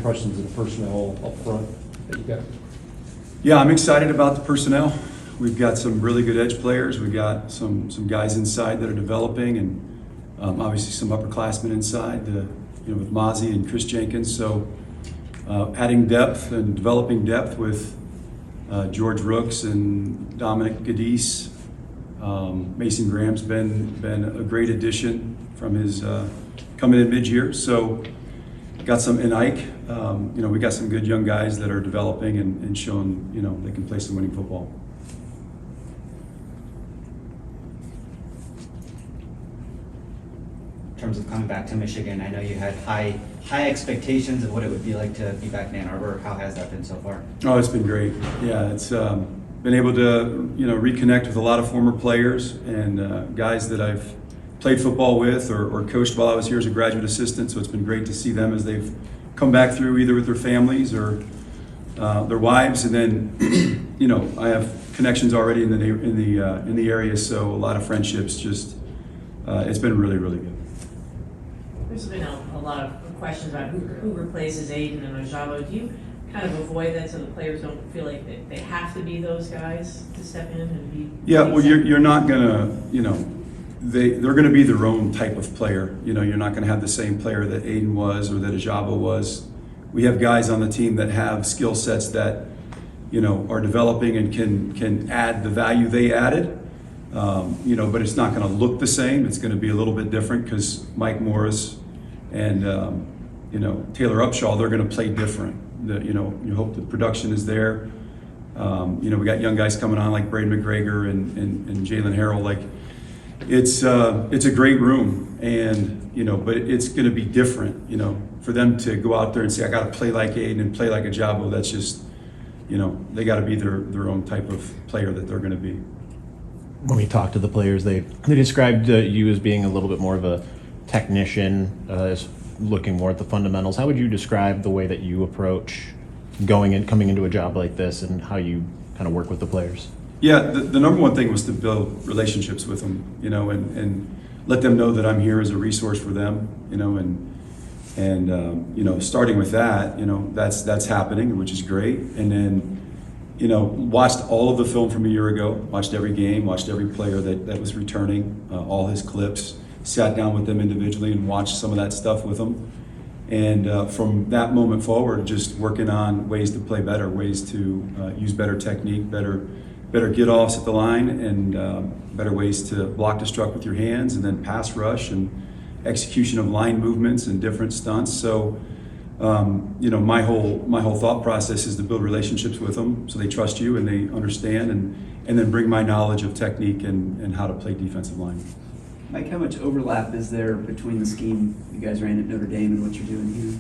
impressions of the personnel up front that you got? Yeah, I'm excited about the personnel. We've got some really good edge players. We've got some guys inside that are developing, and obviously some upperclassmen inside, with Mozzie and Chris Jenkins. So adding depth and developing depth with George Rooks and Dominic Gadis. Mason Graham's been a great addition from his coming in mid-year. So got some in Ike. We got some good young guys that are developing and showing they can play some winning football. In terms of coming back to Michigan, I know you had high expectations of what it would be like to be back in Ann Arbor. How has that been so far? Oh, it's been great. Yeah, it's been able to reconnect with a lot of former players and guys that I've played football with or coached while I was here as a graduate assistant. So it's been great to see them as they've come back through either with their families or their wives, and then I have connections already in the area. So a lot of friendships. Just it's been really, really good. There's been a lot of questions about who replaces Aiden and Ojabo. Do you kind of avoid that so the players don't feel like they have to be those guys to step in and be? Yeah, well, you're not gonna, they're gonna be their own type of player. You're not gonna have the same player that Aiden was or that Ojabo was. We have guys on the team that have skill sets that, are developing and can add the value they added. But it's not going to look the same. It's going to be a little bit different because Mike Morris and Taylor Upshaw, they're going to play different. You hope the production is there. We got young guys coming on like Braden McGregor and Jalen Harrell. Like it's a great room, and but it's going to be different. For them to go out there and say I got to play like Aiden and play like Ojabo, that's just they got to be their own type of player that they're going to be. When we talked to the players, they described you as being a little bit more of a technician, as looking more at the fundamentals. How would you describe the way that you approach coming into a job like this, and how you kind of work with the players? Yeah, the number one thing was to build relationships with them, and let them know that I'm here as a resource for them, and starting with that, that's happening, which is great, and then. Watched all of the film from a year ago, watched every game, watched every player that was returning, all his clips, sat down with them individually and watched some of that stuff with them. And from that moment forward, just working on ways to play better, ways to use better technique, better get-offs at the line, and better ways to block the struck with your hands, and then pass rush and execution of line movements and different stunts. So my whole thought process is to build relationships with them so they trust you and they understand, and then bring my knowledge of technique and how to play defensive line. Mike, how much overlap is there between the scheme you guys ran at Notre Dame and what you're doing here?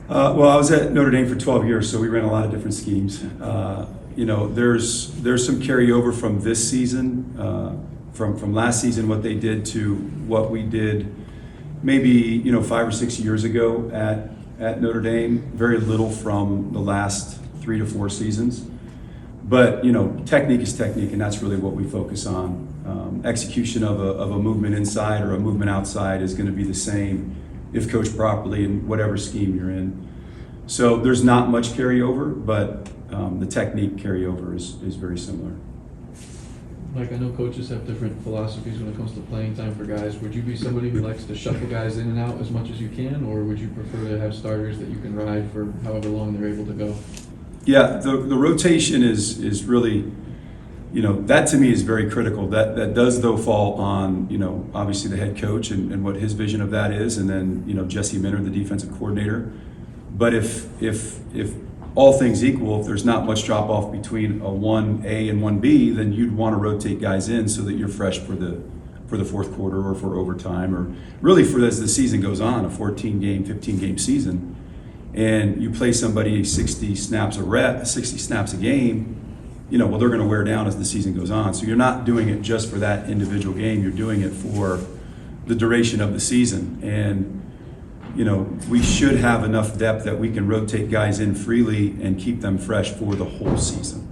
Well, I was at Notre Dame for 12 years, so we ran a lot of different schemes. There's some carryover from this season, from last season, what they did to what we did maybe 5 or 6 years ago at Notre Dame. Very little from the last 3 to 4 seasons, but technique is technique, and that's really what we focus on. Execution of a movement inside or a movement outside is going to be the same if coached properly in whatever scheme you're in. So there's not much carryover, but the technique carryover is very similar. Mike, I know coaches have different philosophies when it comes to playing time for guys. Would you be somebody who likes to shuffle guys in and out as much as you can, or would you prefer to have starters that you can ride for however long they're able to go? Yeah, the rotation is really, that to me is very critical. That does though fall on, obviously the head coach and what his vision of that is, and then, Jesse Minter, the defensive coordinator. But if all things equal, if there's not much drop off between a 1A and 1B, then you'd want to rotate guys in so that you're fresh for the fourth quarter or for overtime, or really for as the season goes on, a 14-game, 15-game season, and you play somebody 60 snaps a game, well, they're going to wear down as the season goes on. So you're not doing it just for that individual game, you're doing it for the duration of the season. And we should have enough depth that we can rotate guys in freely and keep them fresh for the whole season.